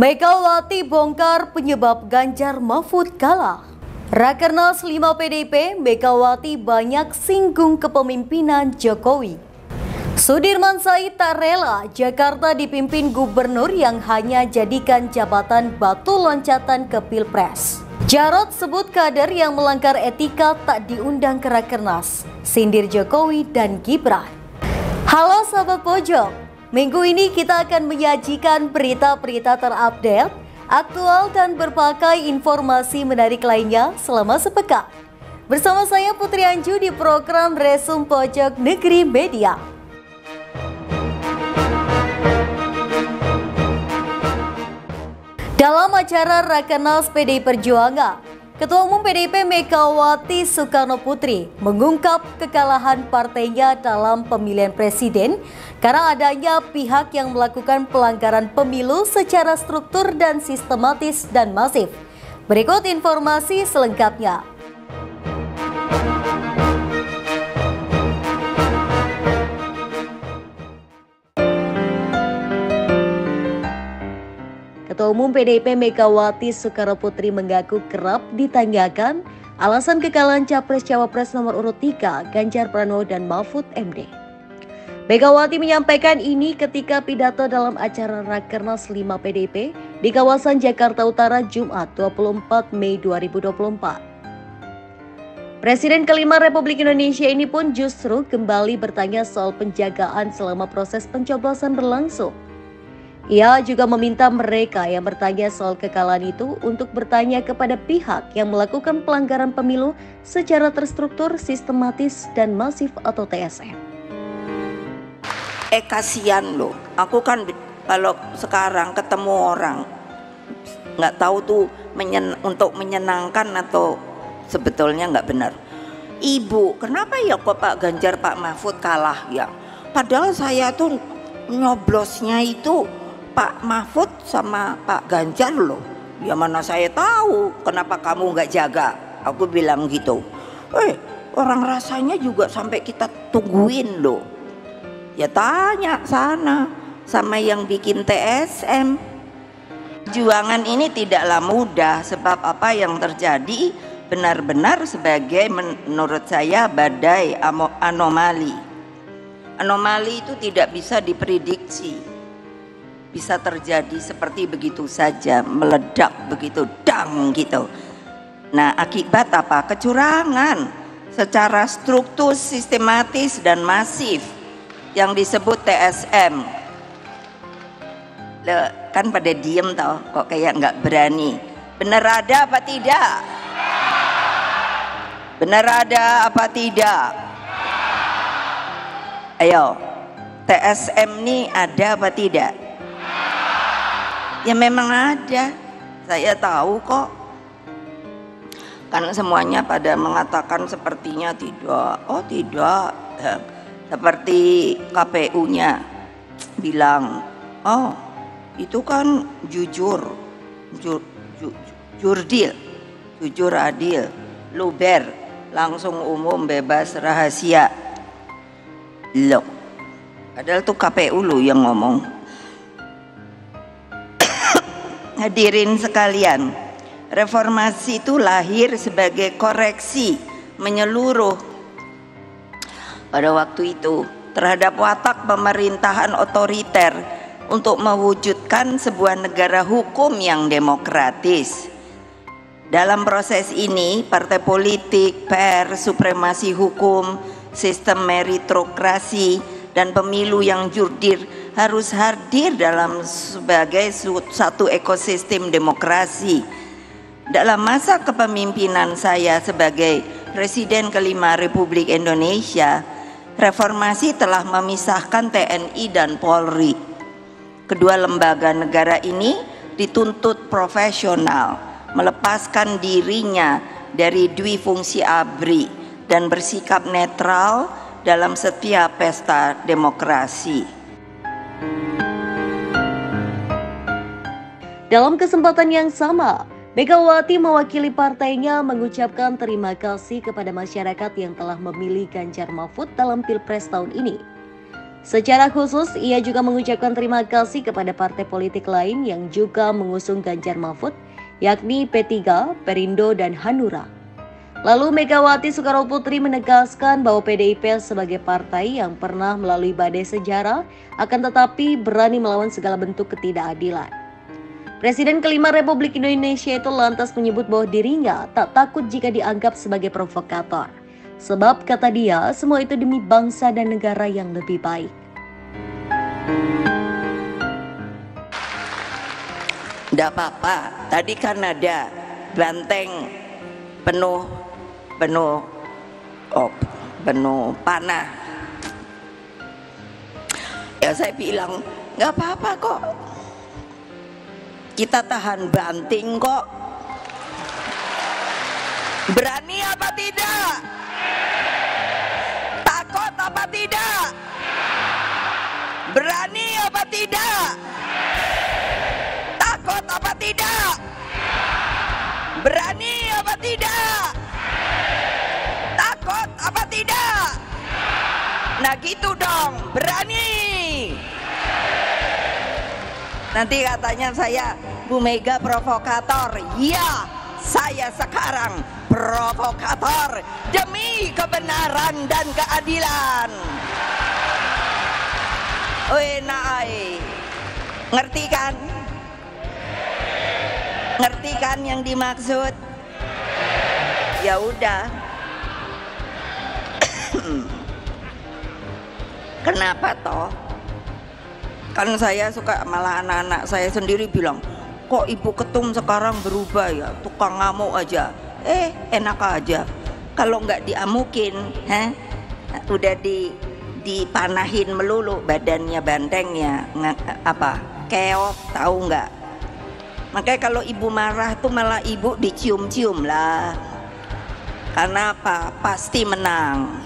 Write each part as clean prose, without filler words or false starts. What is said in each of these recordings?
Megawati bongkar penyebab Ganjar Mahfud kalah. Rakernas 5 PDIP, Megawati banyak singgung kepemimpinan Jokowi. Sudirman Said tak rela Jakarta dipimpin gubernur yang hanya jadikan jabatan batu loncatan ke Pilpres. Jarod sebut kader yang melanggar etika tak diundang ke Rakernas, sindir Jokowi dan Gibran. Halo sahabat pojok, minggu ini kita akan menyajikan berita-berita terupdate, aktual dan berbagai informasi menarik lainnya selama sepekan. Bersama saya Putri Anju di program Resum Pojok Negeri Media. Dalam acara Rakernas PDI Perjuangan, Ketua Umum PDIP Megawati Soekarnoputri mengungkap kekalahan partainya dalam pemilihan presiden karena adanya pihak yang melakukan pelanggaran pemilu secara struktur dan sistematis dan masif. Berikut informasi selengkapnya. Ketua Umum PDIP Megawati Soekarnoputri mengaku kerap ditanyakan alasan kekalahan Capres-Cawapres nomor urut 3 Ganjar Pranowo dan Mahfud MD. Megawati menyampaikan ini ketika pidato dalam acara Rakernas 5 PDIP di kawasan Jakarta Utara Jumat 24 Mei 2024. Presiden kelima Republik Indonesia ini pun justru kembali bertanya soal penjagaan selama proses pencoblosan berlangsung. Ia juga meminta mereka yang bertanya soal kekalahan itu untuk bertanya kepada pihak yang melakukan pelanggaran pemilu secara terstruktur, sistematis, dan masif atau TSM. Kasihan loh, aku kan kalau sekarang ketemu orang nggak tahu tuh untuk menyenangkan atau sebetulnya nggak benar. Ibu, kenapa ya kok Pak Ganjar, Pak Mahfud kalah ya? Padahal saya tuh nyoblosnya itu Pak Mahfud sama Pak Ganjar loh. Ya mana saya tahu, kenapa kamu nggak jaga? Aku bilang gitu. Orang rasanya juga sampai kita tungguin loh. Ya tanya sana sama yang bikin TSM. Perjuangan ini tidaklah mudah, sebab apa yang terjadi benar-benar sebagai menurut saya badai anomali. Anomali itu tidak bisa diprediksi. Bisa terjadi seperti begitu saja, meledak begitu, dang gitu. Nah, akibat apa? Kecurangan secara struktur, sistematis dan masif yang disebut TSM. Kan pada diem tau, kok kayak nggak berani. Benar ada apa tidak? Benar ada apa tidak? Ayo, TSM ini ada apa tidak? Ya memang ada, saya tahu kok. Kan semuanya pada mengatakan sepertinya tidak. Oh tidak, seperti KPU-nya bilang, oh itu kan jujur adil, luber, langsung umum, bebas, rahasia. Loh, padahal tuh KPU lo yang ngomong. Hadirin sekalian, reformasi itu lahir sebagai koreksi menyeluruh pada waktu itu terhadap watak pemerintahan otoriter untuk mewujudkan sebuah negara hukum yang demokratis. Dalam proses ini, partai politik, pers, supremasi hukum, sistem meritokrasi, dan pemilu yang jurdil harus hadir dalam sebagai satu ekosistem demokrasi. Dalam masa kepemimpinan saya sebagai Presiden kelima Republik Indonesia, reformasi telah memisahkan TNI dan Polri. Kedua lembaga negara ini dituntut profesional, melepaskan dirinya dari dwifungsi ABRI dan bersikap netral dalam setiap pesta demokrasi. Dalam kesempatan yang sama, Megawati mewakili partainya mengucapkan terima kasih kepada masyarakat yang telah memilih Ganjar Mahfud dalam Pilpres tahun ini. Secara khusus, ia juga mengucapkan terima kasih kepada partai politik lain yang juga mengusung Ganjar Mahfud, yakni P3, Perindo, dan Hanura. Lalu Megawati Soekarnoputri menegaskan bahwa PDIP sebagai partai yang pernah melalui badai sejarah akan tetapi berani melawan segala bentuk ketidakadilan. Presiden kelima Republik Indonesia itu lantas menyebut bahwa dirinya tak takut jika dianggap sebagai provokator. Sebab kata dia, semua itu demi bangsa dan negara yang lebih baik. Nggak apa-apa, tadi kan ada banteng penuh panah. Ya saya bilang nggak apa-apa kok, kita tahan banting kok. Berani apa tidak? Takut apa tidak? Berani apa tidak? Takut apa tidak? Berani apa tidak? Takut apa tidak? Nah gitu dong, berani. Nanti katanya saya Bu Mega provokator. Ya, saya sekarang provokator demi kebenaran dan keadilan. Ngerti kan? Ngerti kan yang dimaksud? Ya udah. Kenapa toh? Kan saya suka, malah anak-anak saya sendiri bilang, kok Ibu Ketum sekarang berubah ya, tukang ngamuk aja. Enak aja. Kalau nggak diamukin, udah dipanahin melulu badannya, bantengnya, keok, tahu nggak? Makanya kalau ibu marah tuh malah ibu dicium-cium lah. Karena apa? Pasti menang.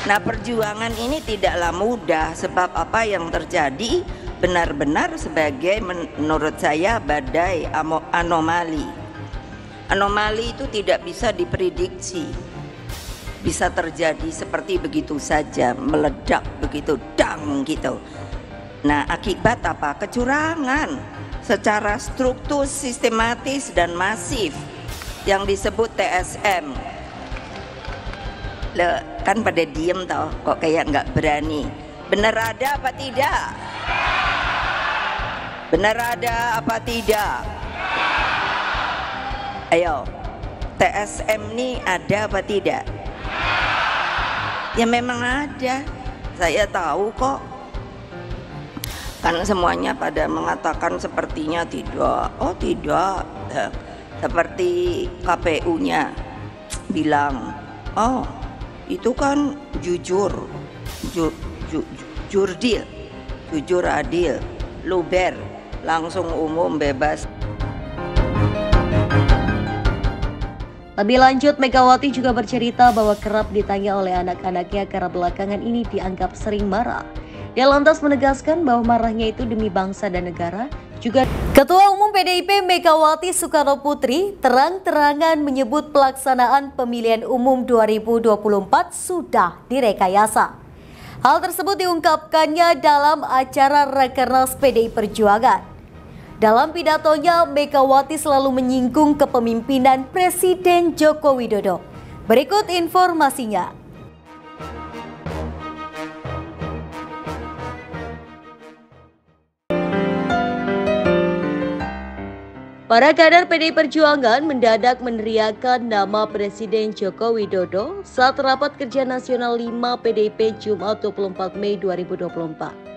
Nah perjuangan ini tidaklah mudah, sebab apa yang terjadi benar-benar sebagai menurut saya badai anomali. Anomali itu tidak bisa diprediksi, bisa terjadi seperti begitu saja, meledak begitu, dang gitu. Nah akibat apa? Kecurangan secara struktur, sistematis dan masif yang disebut TSM. Kan pada diem tau, kok kayak nggak berani. Benar ada apa tidak? Benar ada apa tidak? Ayo, TSM ini ada apa tidak? Ya memang ada, saya tahu kok. Kan semuanya pada mengatakan sepertinya tidak. Oh tidak, seperti KPU-nya bilang, oh itu kan jujur, jurdil, jujur adil, luber, langsung umum bebas. Lebih lanjut, Megawati juga bercerita bahwa kerap ditanya oleh anak-anaknya karena belakangan ini dianggap sering marah. Dia lantas menegaskan bahwa marahnya itu demi bangsa dan negara. Juga Ketua Umum PDIP Megawati Soekarnoputri terang-terangan menyebut pelaksanaan pemilihan umum 2024 sudah direkayasa. Hal tersebut diungkapkannya dalam acara Rakernas PDI Perjuangan. Dalam pidatonya, Megawati selalu menyinggung kepemimpinan Presiden Joko Widodo. Berikut informasinya. Para kader PDI Perjuangan mendadak meneriakan nama Presiden Joko Widodo saat rapat kerja nasional 5 PDIP Jumat 24 Mei 2024.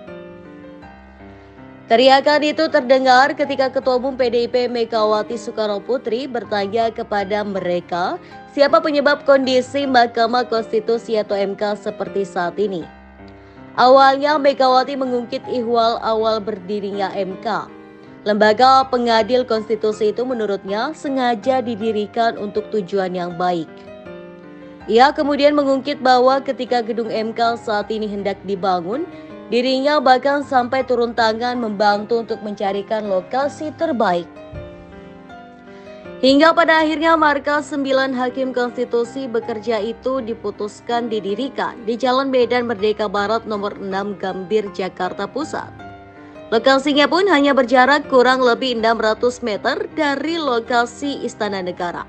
Teriakan itu terdengar ketika Ketua Umum PDIP Megawati Soekarnoputri bertanya kepada mereka siapa penyebab kondisi Mahkamah Konstitusi atau MK seperti saat ini. Awalnya Megawati mengungkit ihwal awal berdirinya MK. Lembaga pengadil konstitusi itu menurutnya sengaja didirikan untuk tujuan yang baik. Ia kemudian mengungkit bahwa ketika gedung MK saat ini hendak dibangun, dirinya bahkan sampai turun tangan membantu untuk mencarikan lokasi terbaik. Hingga pada akhirnya markas 9 hakim konstitusi bekerja itu diputuskan didirikan di Jalan Medan Merdeka Barat nomor 6 Gambir, Jakarta Pusat. Lokasinya pun hanya berjarak kurang lebih 600 meter dari lokasi Istana Negara.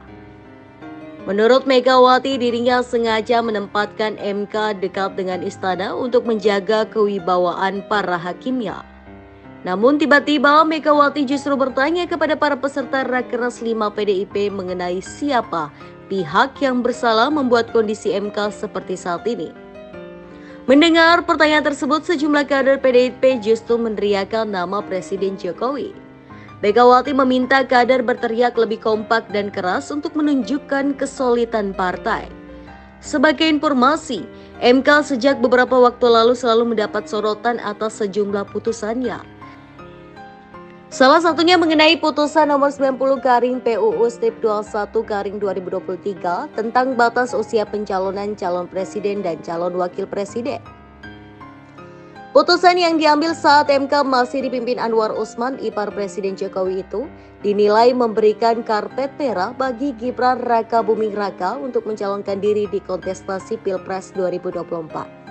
Menurut Megawati, dirinya sengaja menempatkan MK dekat dengan istana untuk menjaga kewibawaan para hakimnya. Namun tiba-tiba Megawati justru bertanya kepada para peserta Rakernas 5 PDIP mengenai siapa pihak yang bersalah membuat kondisi MK seperti saat ini. Mendengar pertanyaan tersebut, sejumlah kader PDIP justru meneriakkan nama Presiden Jokowi. Megawati meminta kader berteriak lebih kompak dan keras untuk menunjukkan kesolidan partai. Sebagai informasi, MK sejak beberapa waktu lalu selalu mendapat sorotan atas sejumlah putusannya. Salah satunya mengenai putusan nomor 90 garing PUU Strip 21 garing 2023 tentang batas usia pencalonan calon presiden dan calon wakil presiden. Putusan yang diambil saat MK masih dipimpin Anwar Usman, ipar Presiden Jokowi itu, dinilai memberikan karpet merah bagi Gibran Rakabuming Raka untuk mencalonkan diri di kontestasi Pilpres 2024.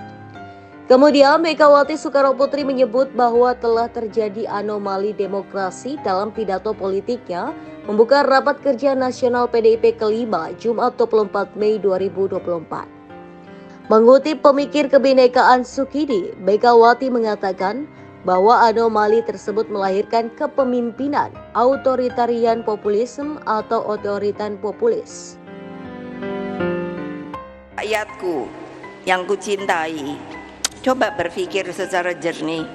Kemudian Megawati Soekarnoputri menyebut bahwa telah terjadi anomali demokrasi dalam pidato politiknya membuka rapat kerja nasional PDIP kelima Jumat 24 Mei 2024. Mengutip pemikir kebinekaan Sukidi, Megawati mengatakan bahwa anomali tersebut melahirkan kepemimpinan otoritarian populisme atau otoritan populis. Rakyatku yang kucintai, coba berpikir secara jernih,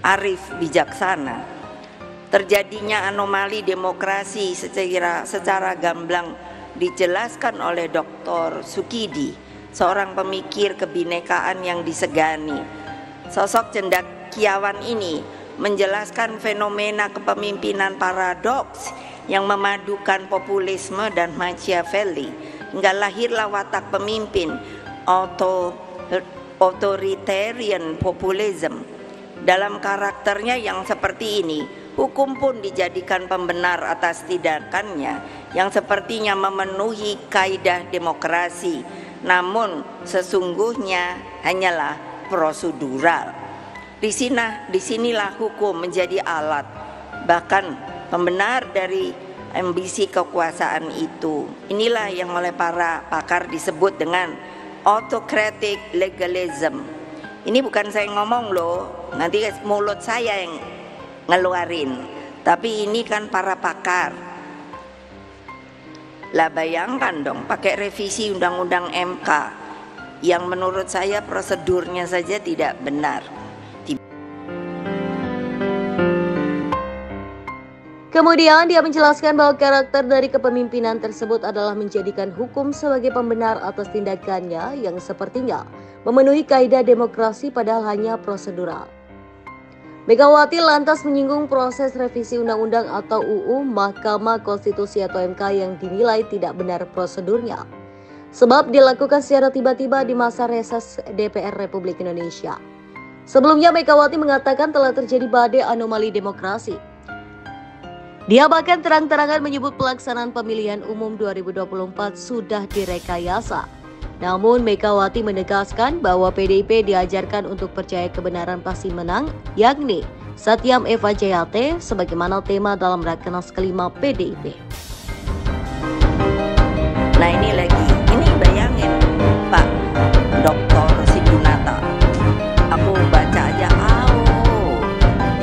arif, bijaksana. Terjadinya anomali demokrasi secara gamblang dijelaskan oleh Dr. Sukidi, seorang pemikir kebinekaan yang disegani. Sosok cendekiawan ini menjelaskan fenomena kepemimpinan paradoks yang memadukan populisme dan Machiavelli, hingga lahirlah watak pemimpin authoritarian populism. Dalam karakternya yang seperti ini, hukum pun dijadikan pembenar atas tindakannya yang sepertinya memenuhi kaidah demokrasi, namun sesungguhnya hanyalah prosedural. Disinilah hukum menjadi alat, bahkan pembenar dari ambisi kekuasaan itu. Inilah yang oleh para pakar disebut dengan autocratic legalism. Ini bukan saya ngomong loh, nanti mulut saya yang ngeluarin, tapi ini kan para pakar. Lah bayangkan dong, pakai revisi undang-undang MK yang menurut saya prosedurnya saja tidak benar. Kemudian dia menjelaskan bahwa karakter dari kepemimpinan tersebut adalah menjadikan hukum sebagai pembenar atas tindakannya yang sepertinya memenuhi kaidah demokrasi padahal hanya prosedural. Megawati lantas menyinggung proses revisi undang-undang atau UU Mahkamah Konstitusi atau MK yang dinilai tidak benar prosedurnya, sebab dilakukan secara tiba-tiba di masa reses DPR Republik Indonesia. Sebelumnya Megawati mengatakan telah terjadi badai anomali demokrasi. Dia bahkan terang-terangan menyebut pelaksanaan pemilihan umum 2024 sudah direkayasa. Namun Megawati menegaskan bahwa PDIP diajarkan untuk percaya kebenaran pasti menang, yakni Satyam Eva Jayate sebagaimana tema dalam Rakernas kelima PDIP. Nah ini bayangin Pak Dr. Sidunata, aku baca aja,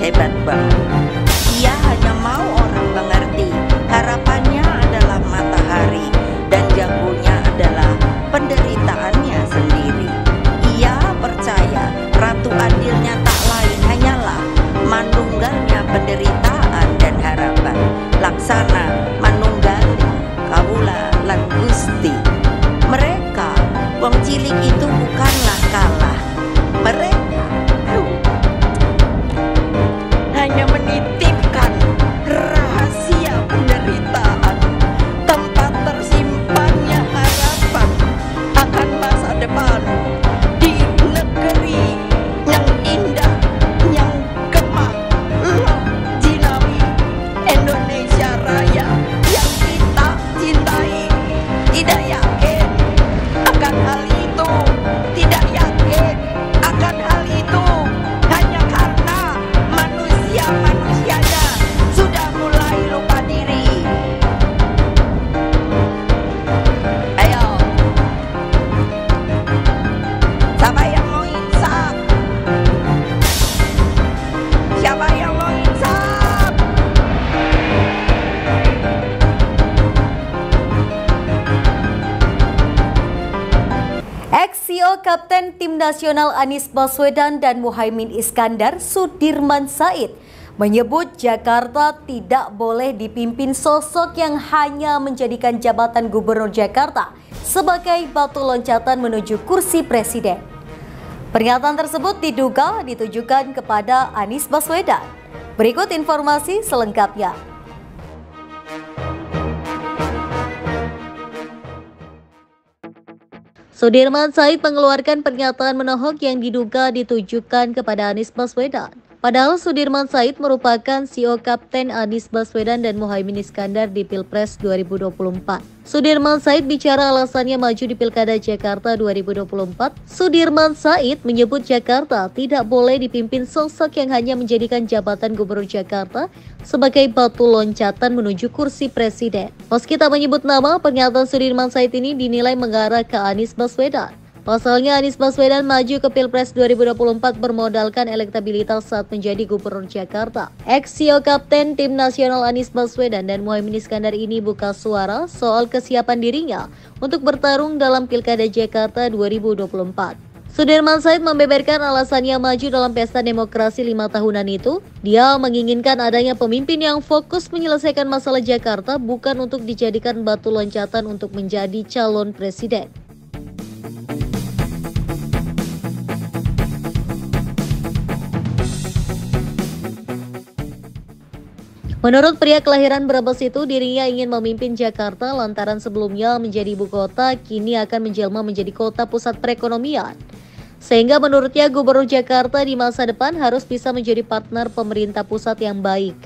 hebat banget. Dia hanya mau orang mengerti, harapannya adalah matahari dan jagonya adalah penderitaannya sendiri. Ia percaya ratu adilnya tak lain hanyalah manunggalnya penderitaan dan harapan. Laksana manunggali kawula lan Gusti. Mereka wong cilik itu bukanlah kalah. Mereka hanya CEO Kapten Tim Nasional Anies Baswedan dan Muhaimin Iskandar, Sudirman Said, menyebut Jakarta tidak boleh dipimpin sosok yang hanya menjadikan jabatan Gubernur Jakarta sebagai batu loncatan menuju kursi presiden. Pernyataan tersebut diduga ditujukan kepada Anies Baswedan. Berikut informasi selengkapnya. Sudirman Said mengeluarkan pernyataan menohok yang diduga ditujukan kepada Anies Baswedan. Padahal Sudirman Said merupakan CEO Kapten Anies Baswedan dan Muhaimin Iskandar di Pilpres 2024. Sudirman Said bicara alasannya maju di Pilkada Jakarta 2024. Sudirman Said menyebut Jakarta tidak boleh dipimpin sosok yang hanya menjadikan jabatan Gubernur Jakarta sebagai batu loncatan menuju kursi presiden. Meski tak menyebut nama, pernyataan Sudirman Said ini dinilai mengarah ke Anies Baswedan. Pasalnya Anies Baswedan maju ke Pilpres 2024 bermodalkan elektabilitas saat menjadi Gubernur Jakarta. Ex-CEO Kapten Tim Nasional Anies Baswedan dan Muhaimin Iskandar ini buka suara soal kesiapan dirinya untuk bertarung dalam Pilkada Jakarta 2024. Sudirman Said membeberkan alasannya maju dalam pesta demokrasi 5 tahunan itu. Dia menginginkan adanya pemimpin yang fokus menyelesaikan masalah Jakarta, bukan untuk dijadikan batu loncatan untuk menjadi calon presiden. Menurut pria kelahiran Brebes itu, dirinya ingin memimpin Jakarta lantaran sebelumnya menjadi ibu kota, kini akan menjelma menjadi kota pusat perekonomian. Sehingga menurutnya Gubernur Jakarta di masa depan harus bisa menjadi partner pemerintah pusat yang baik.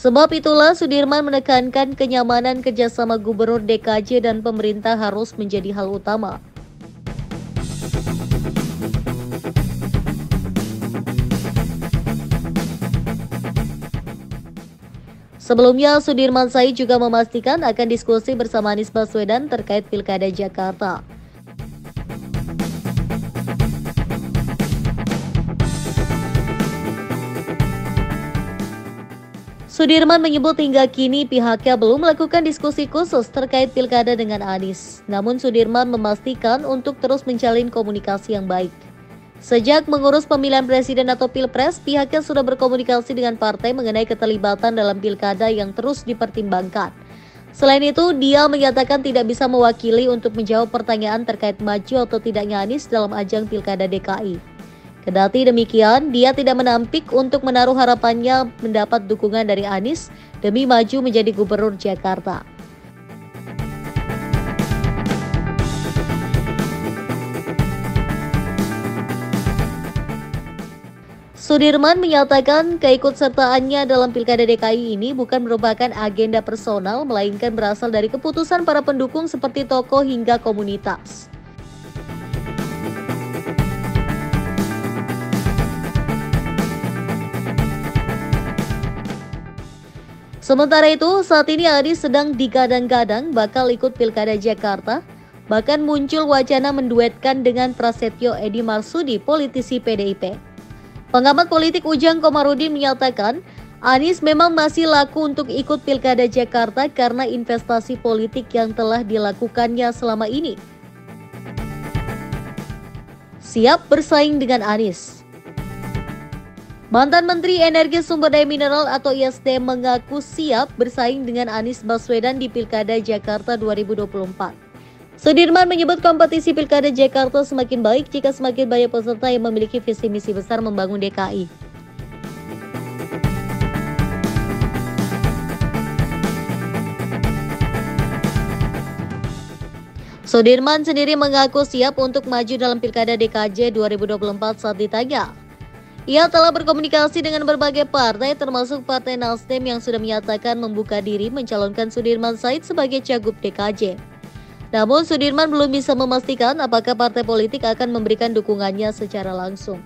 Sebab itulah Sudirman menekankan kenyamanan kerjasama Gubernur DKJ dan pemerintah harus menjadi hal utama. Sebelumnya, Sudirman Said juga memastikan akan diskusi bersama Anies Baswedan terkait Pilkada Jakarta. Sudirman menyebut hingga kini pihaknya belum melakukan diskusi khusus terkait Pilkada dengan Anies. Namun Sudirman memastikan untuk terus menjalin komunikasi yang baik. Sejak mengurus pemilihan presiden atau pilpres, pihaknya sudah berkomunikasi dengan partai mengenai keterlibatan dalam pilkada yang terus dipertimbangkan. Selain itu, dia menyatakan tidak bisa mewakili untuk menjawab pertanyaan terkait maju atau tidaknya Anies dalam ajang pilkada DKI. Kendati demikian, dia tidak menampik untuk menaruh harapannya mendapat dukungan dari Anies demi maju menjadi Gubernur Jakarta. Sudirman menyatakan keikutsertaannya dalam Pilkada DKI ini bukan merupakan agenda personal, melainkan berasal dari keputusan para pendukung seperti tokoh hingga komunitas. Sementara itu, saat ini Anies sedang digadang-gadang bakal ikut Pilkada Jakarta. Bahkan muncul wacana menduetkan dengan Prasetyo Edi Marsudi, politisi PDIP. Pengamat politik Ujang Komarudin menyatakan, Anies memang masih laku untuk ikut Pilkada Jakarta karena investasi politik yang telah dilakukannya selama ini. Siap bersaing dengan Anies. Mantan Menteri Energi Sumber Daya Mineral atau ISD mengaku siap bersaing dengan Anies Baswedan di Pilkada Jakarta 2024. Sudirman menyebut kompetisi Pilkada Jakarta semakin baik jika semakin banyak peserta yang memiliki visi misi besar membangun DKI. Sudirman sendiri mengaku siap untuk maju dalam Pilkada DKJ 2024 saat ditanya. Ia telah berkomunikasi dengan berbagai partai termasuk Partai Nasdem yang sudah menyatakan membuka diri mencalonkan Sudirman Said sebagai cagup DKJ. Namun Sudirman belum bisa memastikan apakah partai politik akan memberikan dukungannya secara langsung.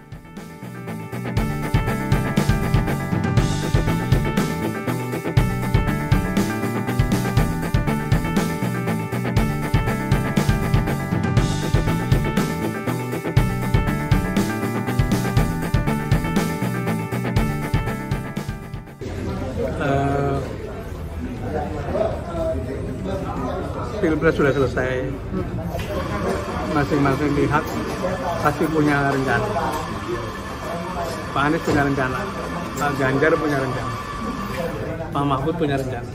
Pilpres sudah selesai, masing-masing pihak pasti punya rencana. Pak Anies punya rencana, Pak Ganjar punya rencana, Pak Mahfud punya rencana.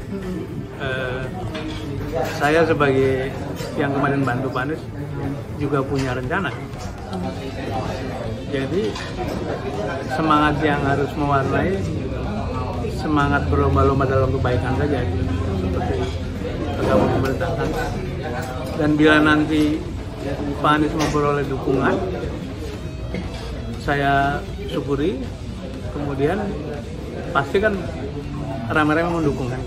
Saya sebagai yang kemarin bantu Pak Anies juga punya rencana. Jadi semangat yang harus mewarnai semangat berlomba-lomba dalam kebaikan saja, seperti bergabung pemerintahan. Dan bila nanti Pak Anies memperoleh dukungan, saya syukuri. Kemudian pasti kan ramai-ramai mendukung kan.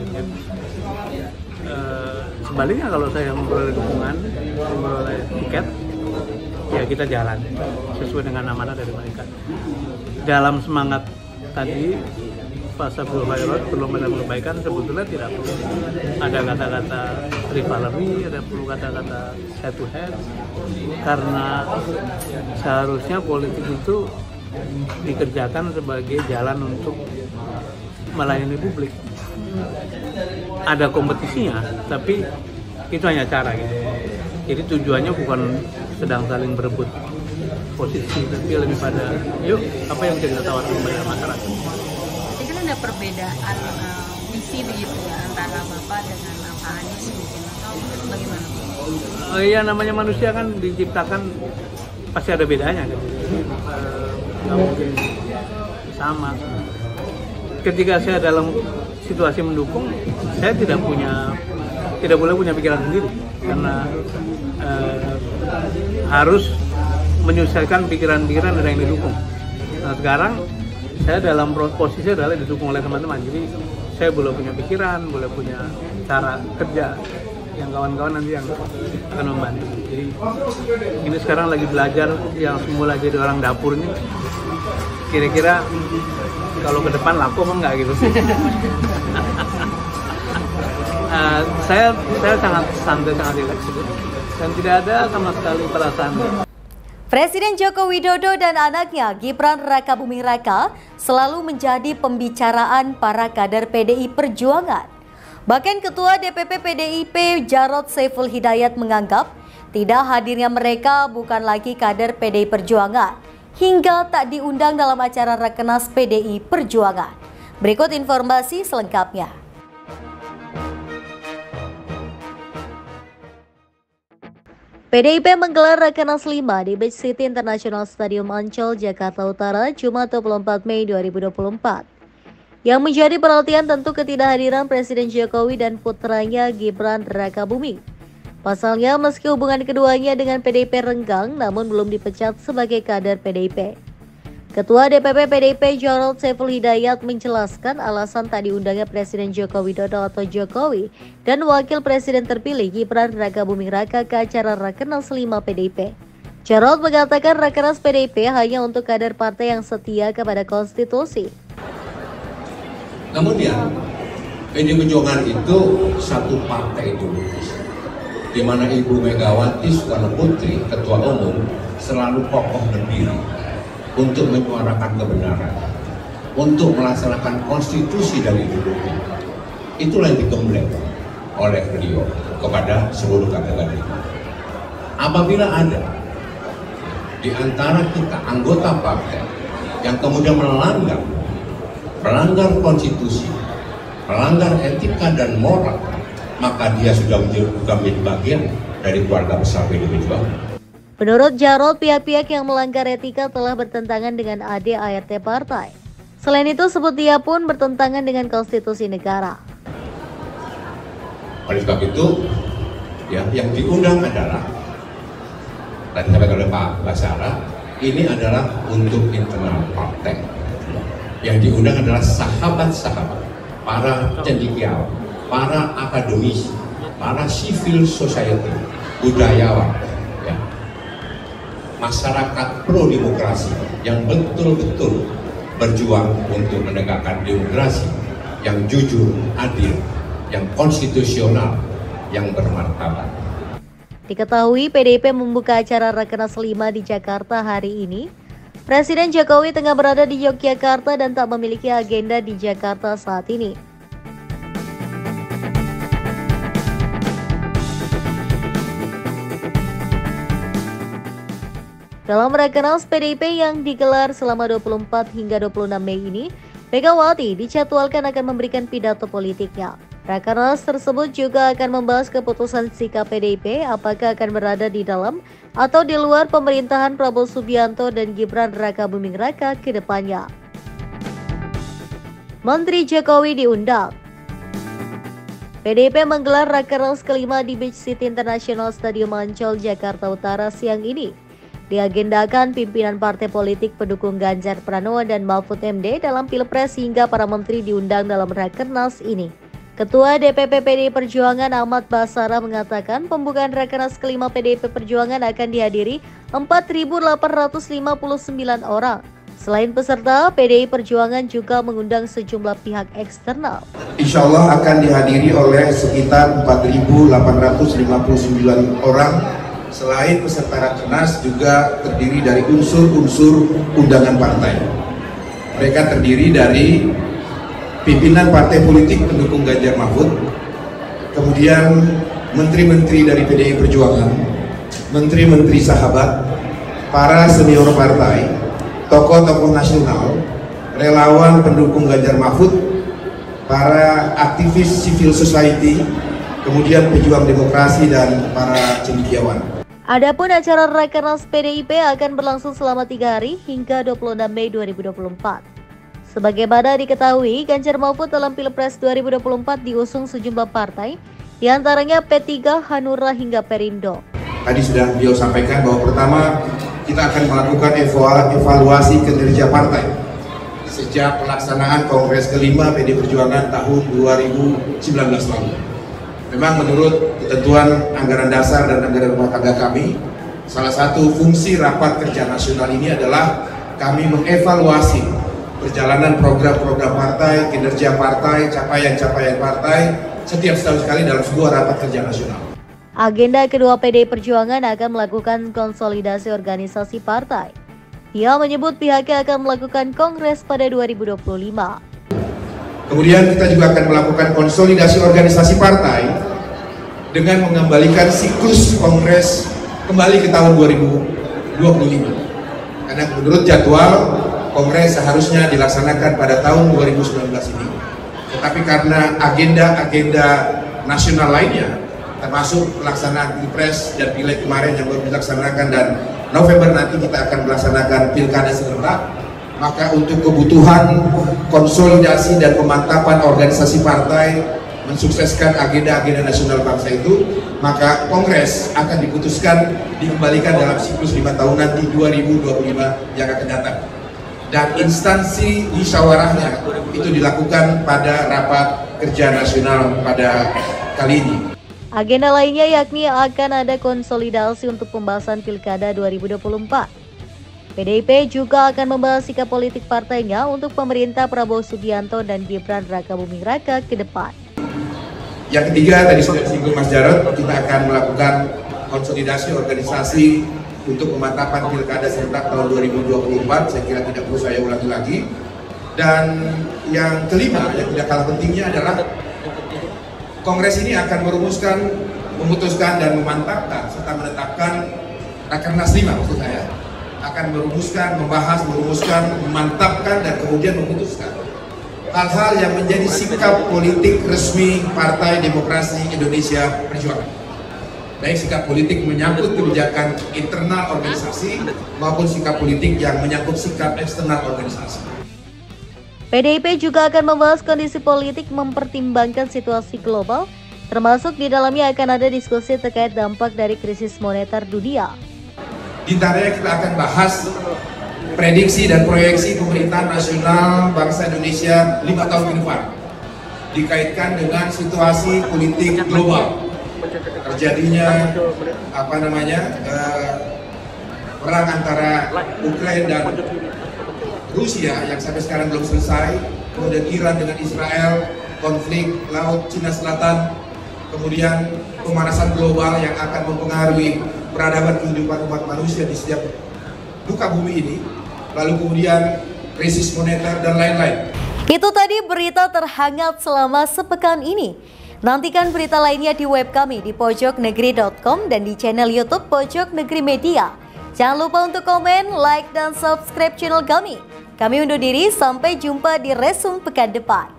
Sebaliknya kalau saya memperoleh dukungan, memperoleh tiket, ya kita jalan sesuai dengan amanah dari mereka. Dalam semangat tadi Pak Sabdul Khairot berlomba dalam kebaikan, sebetulnya tidak perlu ada kata-kata rivalry, ada perlu kata-kata head to head, karena seharusnya politik itu dikerjakan sebagai jalan untuk melayani publik. Ada kompetisinya, tapi itu hanya cara gitu. Jadi tujuannya bukan sedang saling berebut posisi, tapi lebih pada yuk apa yang bisa kita tawarkan kepada masyarakat. Jadi kan ada perbedaan visi begitu ya antara Bapak dengan Pak Anies mungkin, atau bagaimana? Iya, namanya manusia kan diciptakan pasti ada bedanya kan. Nggak mungkin sama. Ketika saya dalam situasi mendukung, saya tidak boleh punya pikiran sendiri, karena harus menyelesaikan pikiran-pikiran dari yang didukung. Nah sekarang saya dalam posisi adalah didukung oleh teman-teman, jadi saya boleh punya pikiran, boleh punya cara kerja yang kawan-kawan nanti yang akan membantu. Jadi ini sekarang lagi belajar, yang semula jadi orang dapur ini kira-kira kalau ke depan laku apa enggak gitu. Saya sangat santai, sangat rileks gitu, dan tidak ada sama sekali perasaan. Presiden Joko Widodo dan anaknya Gibran Rakabuming Raka selalu menjadi pembicaraan para kader PDI Perjuangan. Bahkan Ketua DPP PDIP Jarod Saiful Hidayat menganggap tidak hadirnya mereka bukan lagi kader PDI Perjuangan, hingga tak diundang dalam acara Rakernas PDI Perjuangan. Berikut informasi selengkapnya. PDIP menggelar Rakernas 5 di Beach City International Stadium Ancol, Jakarta Utara, Jumat 24 Mei 2024. Yang menjadi perhatian tentu ketidakhadiran Presiden Jokowi dan putranya Gibran Rakabuming. Pasalnya, meski hubungan keduanya dengan PDIP renggang, namun belum dipecat sebagai kader PDIP. Ketua DPP PDIP Jarod Saiful Hidayat menjelaskan alasan tak diundangnya Presiden Joko Widodo atau Jokowi dan Wakil Presiden terpilih Gibran Rakabuming Raka ke acara Rakernas 5 PDIP. Jarod mengatakan Rakernas PDIP hanya untuk kader partai yang setia kepada konstitusi. Kemudian, PDI Perjuangan itu satu partai ideologis, di mana Ibu Megawati Soekarno Putri, Ketua Umum, selalu kokoh berdiri untuk menyuarakan kebenaran, untuk melaksanakan konstitusi dan ideologi. Itulah yang digembleng oleh beliau kepada seluruh kader-kader. Apabila ada di antara kita anggota partai yang kemudian melanggar konstitusi, melanggar etika dan moral, maka dia sudah menjadi bagian dari keluarga besar PDI Perjuangan. Menurut Jarod, pihak-pihak yang melanggar etika telah bertentangan dengan ADART partai. Selain itu, sebut dia pun bertentangan dengan konstitusi negara. Oleh sebab itu, ya, yang diundang adalah, tadi sampaikan oleh Pak Basara, ini adalah untuk internal partai. Yang diundang adalah sahabat-sahabat, para cendekiawan, para akademisi, para civil society, budayawan, masyarakat pro demokrasi yang betul-betul berjuang untuk menegakkan demokrasi yang jujur, adil, yang konstitusional, yang bermartabat. Diketahui PDIP membuka acara Rakernas 5 di Jakarta hari ini. Presiden Jokowi tengah berada di Yogyakarta dan tak memiliki agenda di Jakarta saat ini. Dalam Rakernas PDIP yang digelar selama 24 hingga 26 Mei ini, Megawati dijadwalkan akan memberikan pidato politiknya. Rakernas tersebut juga akan membahas keputusan sikap PDIP apakah akan berada di dalam atau di luar pemerintahan Prabowo Subianto dan Gibran Rakabuming Raka ke depannya. Menteri Jokowi diundang. PDIP menggelar Rakernas kelima di Beach City International Stadium Ancol, Jakarta Utara siang ini. Diagendakan pimpinan partai politik pendukung Ganjar Pranowo dan Mahfud MD dalam Pilpres hingga para menteri diundang dalam Rakernas ini. Ketua DPP PDI Perjuangan Ahmad Basara mengatakan pembukaan Rakernas kelima PDIP Perjuangan akan dihadiri 4.859 orang. Selain peserta, PDI Perjuangan juga mengundang sejumlah pihak eksternal. Insya Allah akan dihadiri oleh sekitar 4.859 orang. Selain peserta Rakernas juga terdiri dari unsur-unsur undangan partai. Mereka terdiri dari pimpinan partai politik pendukung Ganjar Mahfud, kemudian menteri-menteri dari PDI Perjuangan, menteri-menteri sahabat, para senior partai, tokoh-tokoh nasional, relawan pendukung Ganjar Mahfud, para aktivis civil society, kemudian pejuang demokrasi dan para cendekiawan. Adapun acara Rakernas PDIP akan berlangsung selama 3 hari hingga 26 Mei 2024. Sebagaimana diketahui, Ganjar Mahfud dalam Pilpres 2024 diusung sejumlah partai, diantaranya P3, Hanura hingga Perindo. Tadi sudah beliau sampaikan bahwa pertama kita akan melakukan evaluasi kinerja partai sejak pelaksanaan Kongres kelima PDI Perjuangan tahun 2019 lalu. Memang menurut ketentuan anggaran dasar dan anggaran rumah tangga kami, salah satu fungsi rapat kerja nasional ini adalah kami mengevaluasi perjalanan program-program partai, kinerja partai, capaian-capaian partai setiap setahun sekali dalam sebuah rapat kerja nasional. Agenda kedua PDI Perjuangan akan melakukan konsolidasi organisasi partai. Ia menyebut pihaknya akan melakukan kongres pada 2025. Kemudian kita juga akan melakukan konsolidasi organisasi partai dengan mengembalikan siklus kongres kembali ke tahun 2025. Karena menurut jadwal kongres seharusnya dilaksanakan pada tahun 2019 ini. Tetapi karena agenda-agenda nasional lainnya, termasuk pelaksanaan Pilpres dan Pileg kemarin yang baru dilaksanakan dan November nanti kita akan melaksanakan Pilkada serentak, maka untuk kebutuhan konsolidasi dan pemantapan organisasi partai mensukseskan agenda-agenda nasional bangsa itu, maka kongres akan diputuskan dikembalikan dalam siklus 5 tahunan di 2025 yang akan datang. Dan instansi musyawarahnya itu dilakukan pada rapat kerja nasional pada kali ini. Agenda lainnya yakni akan ada konsolidasi untuk pembahasan Pilkada 2024. PDIP juga akan membahas sikap politik partainya untuk pemerintah Prabowo Subianto dan Gibran Rakabuming Raka ke depan. Yang ketiga, tadi sudah disinggung Mas Jarod, kita akan melakukan konsolidasi organisasi untuk pemantapan Pilkada serentak tahun 2024, saya kira tidak perlu saya ulangi lagi. Dan yang kelima, yang tidak kalah pentingnya adalah Kongres ini akan memutuskan dan memantapkan serta menetapkan Rakernas 5 maksud saya, akan membahas, memantapkan dan kemudian memutuskan hal-hal yang menjadi sikap politik resmi Partai Demokrasi Indonesia Perjuangan. Baik sikap politik menyangkut kebijakan internal organisasi maupun sikap politik yang menyangkut sikap eksternal organisasi. PDIP juga akan membahas kondisi politik mempertimbangkan situasi global, termasuk di dalamnya akan ada diskusi terkait dampak dari krisis moneter dunia. Di antaranya kita akan bahas prediksi dan proyeksi pemerintahan nasional bangsa Indonesia 5 tahun ke depan dikaitkan dengan situasi politik global. Terjadinya perang antara Ukraina dan Rusia yang sampai sekarang belum selesai, kemudian Iran dengan Israel, konflik Laut Cina Selatan, kemudian pemanasan global yang akan mempengaruhi peradaban kehidupan umat manusia di setiap muka bumi ini, lalu kemudian krisis moneter dan lain-lain. Itu tadi berita terhangat selama sepekan ini. Nantikan berita lainnya di web kami di pojoknegeri.com dan di channel YouTube Pojok Negeri Media. Jangan lupa untuk komen, like, dan subscribe channel kami. Kami undur diri, sampai jumpa di Resum pekan depan.